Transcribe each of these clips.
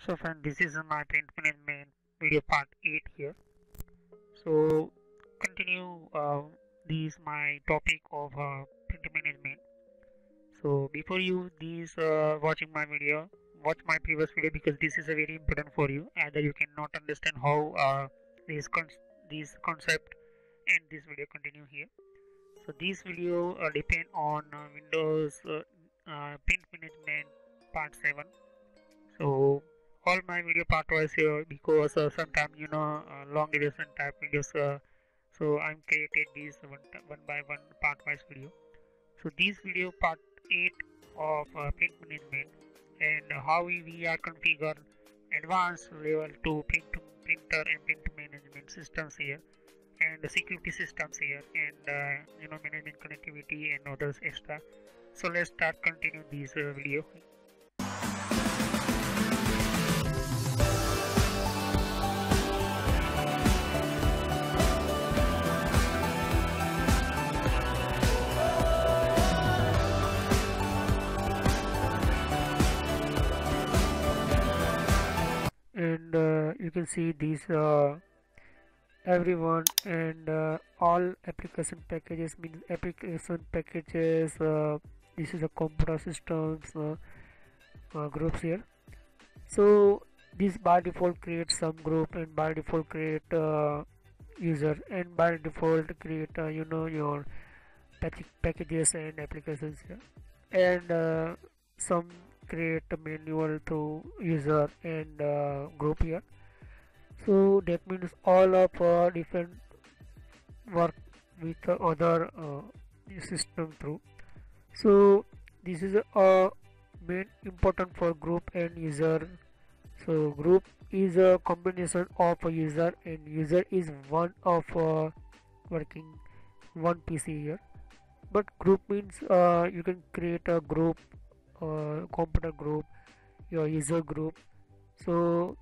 So friend, this is my print management video part 8 here. So continue this my topic of print management. So before you this watching my video, watch my previous video because this is a very important for you. Either you cannot understand how this concept and this video continue here. So this video depend on Windows print management part 7. So all my video part was here because sometimes long duration type videos. So I'm created this one by one part wise video. So this video part 8 of print management and how we are configure advanced level 2 printer and print management systems here and the security systems here and management connectivity and others extra. So let's start continue this video. And you can see these everyone and all application packages means application packages. This is a computer systems groups here. So this by default create some group and by default create user and by default create your packages and applications here. And some create a manual to user and group here. So that means all of different work with other system through. So this is main important for group and user. So group is a combination of a user and user is one of working one PC here. But group means you can create a group, computer group, your user group. So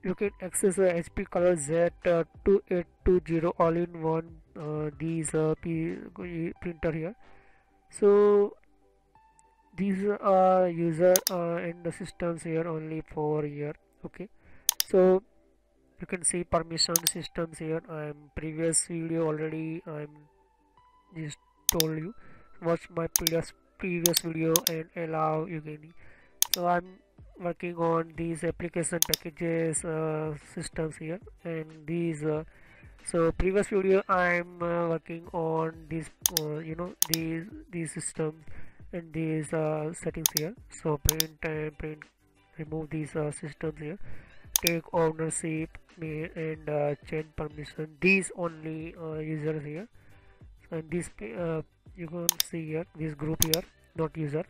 you can access HP Color Z2820 all in one these printer here. So these are user and the systems here only for here. Okay, so you can see permission systems here. I'm previous video already I'm just told you watch my previous video and allow you can. So I'm working on these application packages systems here and these so previous video I'm working on this these systems and these settings here. So print and print, remove these systems here, take ownership and change permission, these only users here. And this you can see here this group here, not user.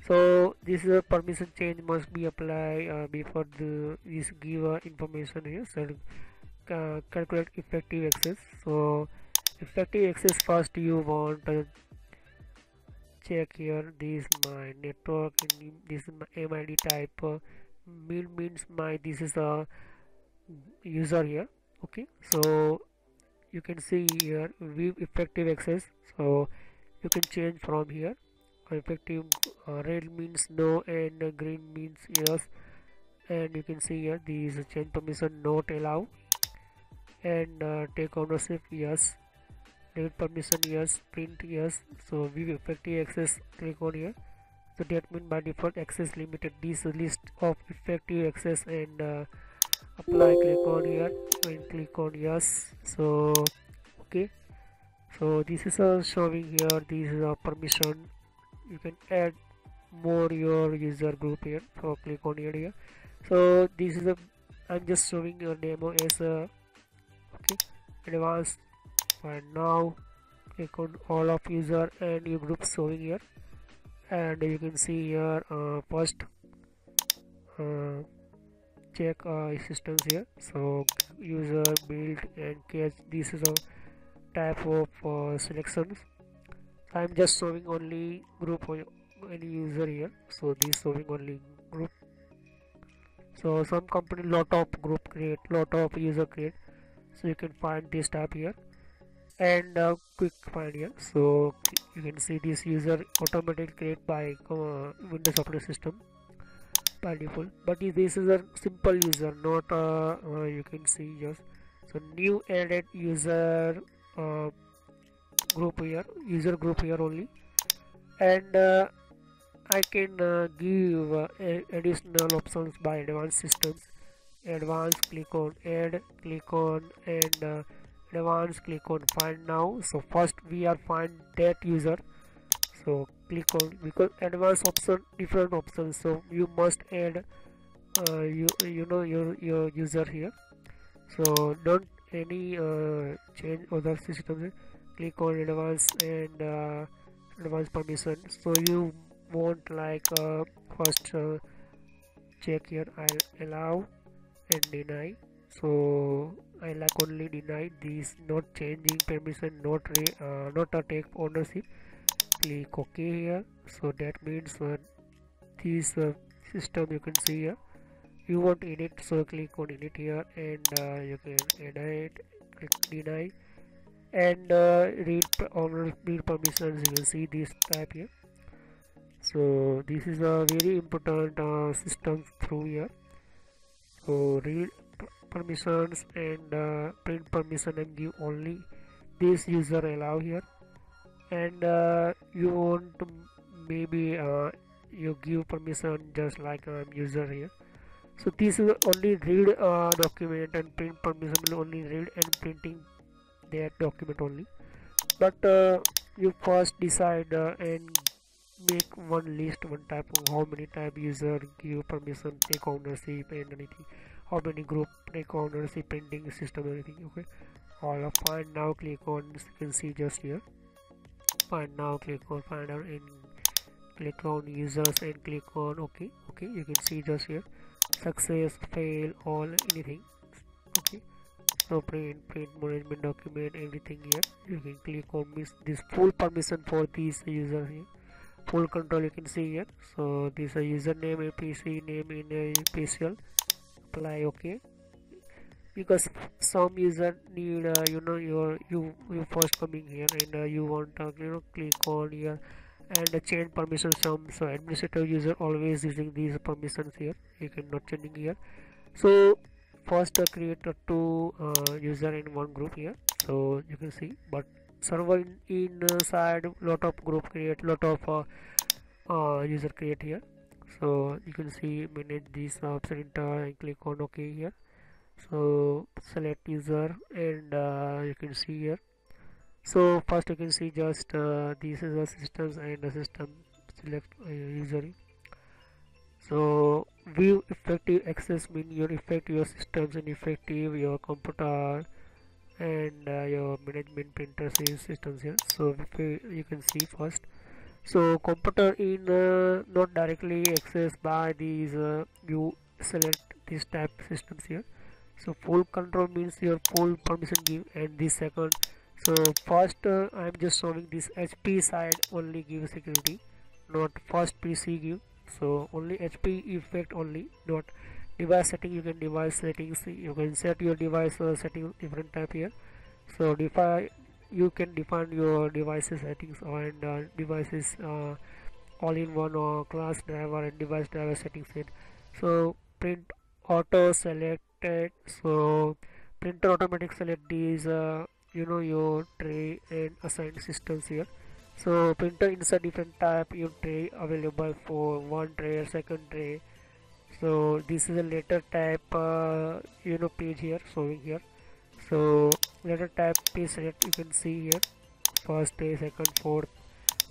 So this permission change must be applied before this give information here. So calculate effective access. So effective access first you want check here this my network and this is my MID type. Means my this is a user here. Okay, so you can see here view effective access. So you can change from here. Effective red means no and green means yes, and you can see here these change permission not allow and take ownership yes, delete permission yes, print yes. So view effective access, click on here. So that means by default access limited, this list of effective access and apply, click on here and click on yes. So okay, so this is showing here this is a permission. You can add more your user group here. So click on here. So this is a I'm just showing your demo as a okay advanced. And now click on all of user and your group showing here, and you can see here first check systems here. So user build and cache, this is a type of selections. I'm just showing only group or any user here. So this showing only group. So some company lot of group create, lot of user create. So you can find this tab here and quick find here. So you can see this user automatically create by Windows operating system. by default, but this is a simple user, not you can see just so new added user uh, group here, user group here only. And I can give additional options by advanced systems. Advanced, click on add, click on, and advanced, click on find now. So first we are find that user, so click on, because advanced option different options, so you must add you know your user here. So don't any change other systems. Click on advanced and advanced permission. So you want like first check here, I'll allow and deny. So I like only deny these, not changing permission, not a take ownership. Click OK here. So that means this system you can see here. You want init, so click on init here, and you can edit, click deny, and read permissions. You can see this type here. So this is a very important system through here. So read permissions and print permission, and give only this user allow here. And you want to maybe you give permission just like user here. So this is only read document, and print permission will only read and printing that document only. But you first decide and make one list, one type of how many type user give permission, take ownership and anything, how many group take ownership, printing system, everything. Okay, all of find now, click on, you can see just here, find now, click on find out, and click on users and click on OK. Okay, you can see just here success, fail, all, anything. Okay, so print management document, everything here. You can click on this full permission for this user here, full control, you can see here. So this is a username, a PC name in a PCL, apply OK, because some user need you know you first coming here, and you want click on here and change permission some. So administrator user always using these permissions here, you cannot changing here. So first create two user in one group here, so you can see, but server inside lot of group create, lot of user create here. So you can see manage this option, enter and click on OK here. So select user, and you can see here. So first you can see just this is the systems, and the system select user. So view effective access mean your effective your systems and effective your computer and your management printer systems here. So if you can see first, so computer in not directly accessed by these you select this type systems here. So full control means your full permission give, and this second. So first I am just showing this HP side only give security, not first PC give. So only HP effect only, not device setting. You can device settings, you can set your device setting different type here. So you can define your devices settings and devices all in one, or class driver and device driver settings set. So print auto selected, so printer automatic select these your tray and assign systems here. So printer insert different type your tray available for one tray, second tray. So this is a letter type page here showing here. So letter type page select, you can see here first tray, second, fourth.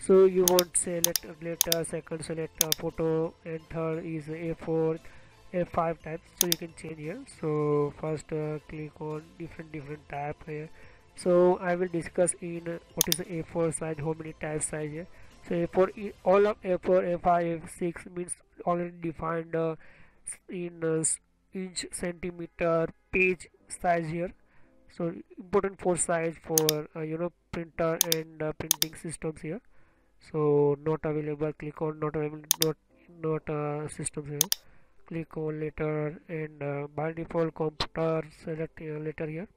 So you want select letter, second select photo, and third is A4, A5 types, so you can change here. So first click on different type here. So I will discuss in what is the A4 size, how many type size here. So A4, all of A4, A5, A6 means already defined in inch, centimeter, page size here. So important for size for printer and printing systems here. So not available, click on not available, not systems here. Click on letter, and by default computer select letter here.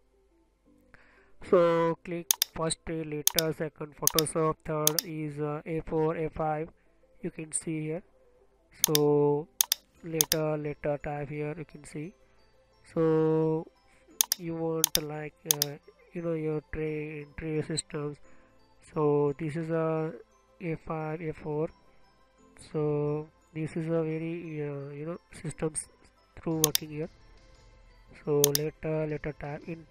So click first letter, second Photoshop, third is A4, A5, you can see here. So later tab here, you can see. So you want like your tray systems. So this is a A5 A4. So this is a very systems through working here. So later tab in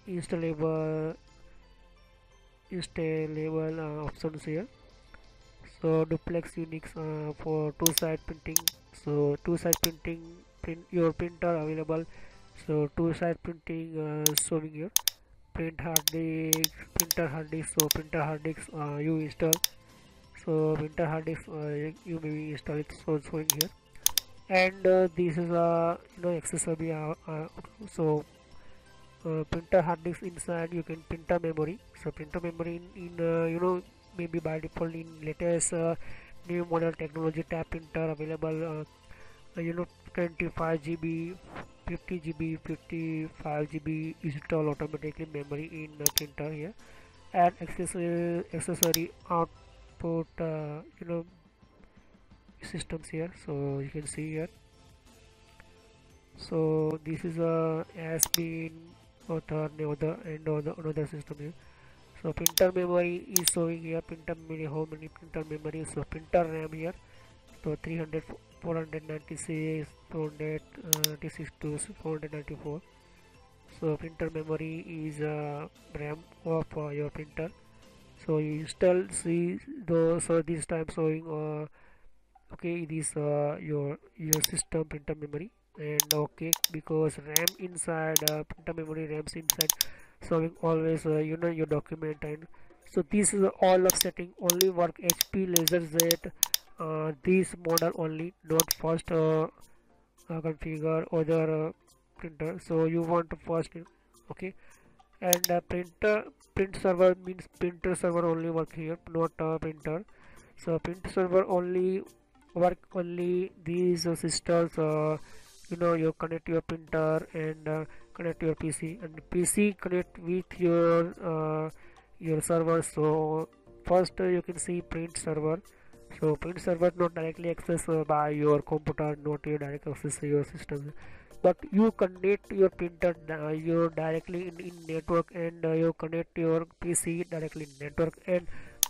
installable options here. So duplex Unix for two-side printing. So two-side printing, print your printer available. So two-side printing showing here. Print hard disk, printer hard disk. So printer hard disk you install. So printer hard disk you maybe install it. So showing here. And this is a accessory. So printer hard disk inside you can printer memory. So printer memory in maybe by default in latest new model technology tab printer available 25 GB 50 GB 55 GB install automatically memory in printer here. And accessory output systems here. So you can see here. So this is a has been author another system here. So printer memory is showing here. Printer memory, how many printer memory? So printer RAM here. So 300 496 496 to 494. So printer memory is RAM of your printer. So you install see those. So this time showing okay, this your system printer memory. And okay, because RAM inside printer memory RAMs inside showing always your document. And so this is all of setting only work HP LaserJet this model only, not first configure other printer. So you want to first okay. And print server means printer server only work here, not printer. So print server only work only these systems you connect your printer and connect your PC, and PC connect with your server. So first you can see print server. So print server not directly accessed by your computer, not your direct access to your system, but you connect your printer you directly in network, and you connect your PC directly in network, and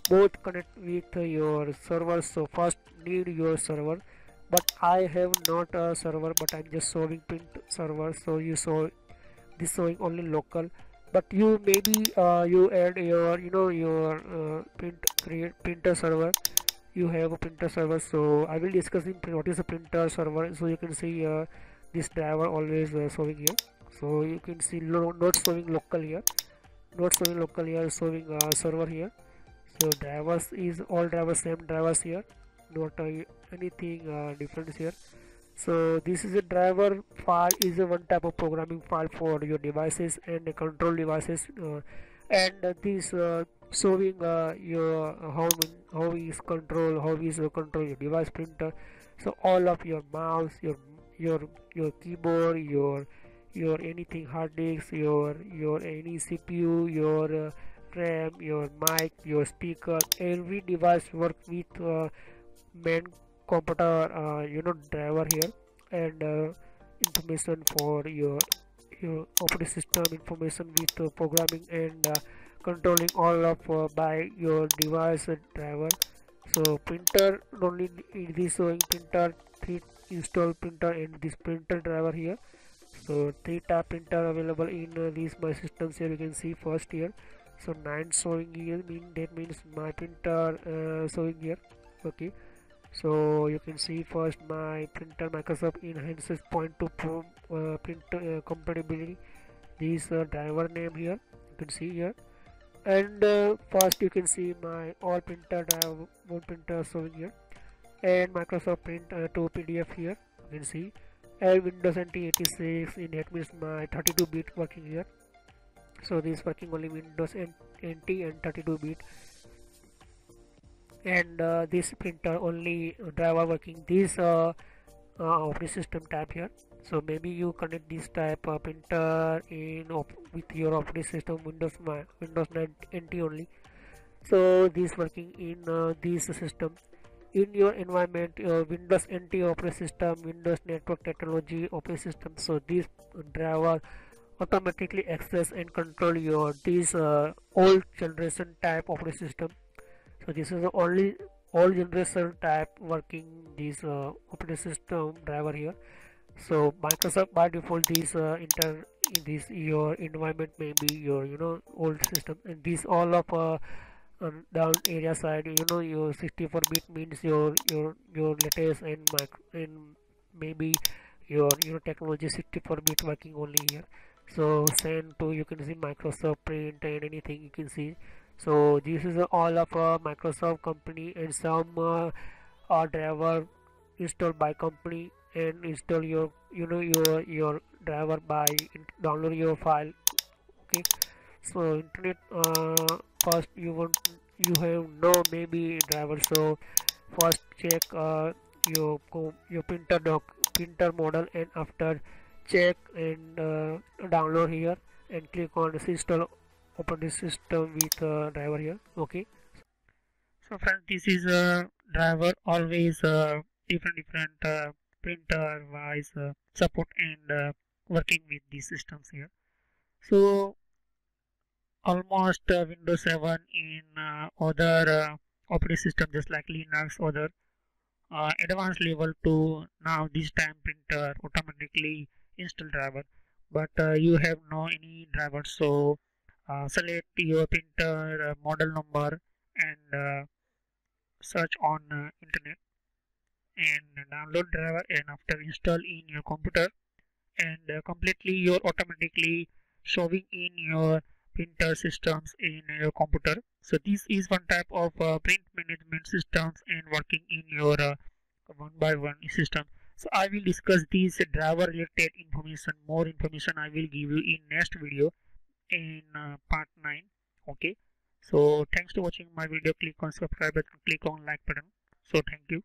both connect with your server. So first need your server, but I have not a server, but I'm just showing print server. So you saw this showing only local, but you maybe you add your your printer server. You have a printer server. So I will discuss in what is a printer server. So you can see this driver always showing here. So you can see not showing local here, not showing local here, showing server here. So drivers is all drivers, same drivers here, not anything difference here. So this is a driver file, is a one type of programming file for your devices and control devices, and this showing your how is control your device printer. So all of your mouse, your keyboard, your anything hard disk, your any CPU, your RAM, your mic, your speaker, every device work with main computer driver here. And information for your operating system information with programming and controlling all of by your device driver. So printer only it is showing printer 3 install printer and this printer driver here. So 3 tab printer available in these my systems here. You can see first here. So 9 showing here that means my printer showing here. Okay, so you can see first my printer Microsoft enhances point to printer compatibility. This driver name here you can see here. And first you can see my all printer driver one printer showing here, and Microsoft print to PDF here you can see, and Windows NT 86 in that means my 32-bit working here. So this working only Windows NT and 32-bit, and this printer only driver working this operating system tab here. So maybe you connect this type of printer in with your operating system Windows 9 NT only. So this working in this system. in your environment, your Windows NT operating system, Windows Network Technology operating system. So these driver automatically access and control your these old generation type operating system. So this is the only old generation type working this operating system driver here. So Microsoft by default these enter in this your environment may be your old system, and these all of down area side, your 64-bit means your latest and maybe your technology 64-bit working only here. So send to, you can see Microsoft Print and anything you can see. So this is all of a Microsoft company, and some driver installed by company, and install your your driver by download your file. Okay, so internet first you have no maybe driver. So first check your printer model, and after check and download here, and click on install operating system with driver here. Okay, so friends, this is a driver always different printer wise support and working with these systems here. So almost Windows 7 in other operating system just like Linux, other advanced level to now this time printer automatically install driver, but you have no any driver. So select your printer model number and search on internet and download driver, and after install in your computer, and completely your automatically showing in your printer systems in your computer. So this is one type of print management systems and working in your one by one system. So I will discuss these driver related information, more information I will give you in next video in part 9. Okay, so thanks for watching my video. Click on subscribe button, click on like button. So thank you.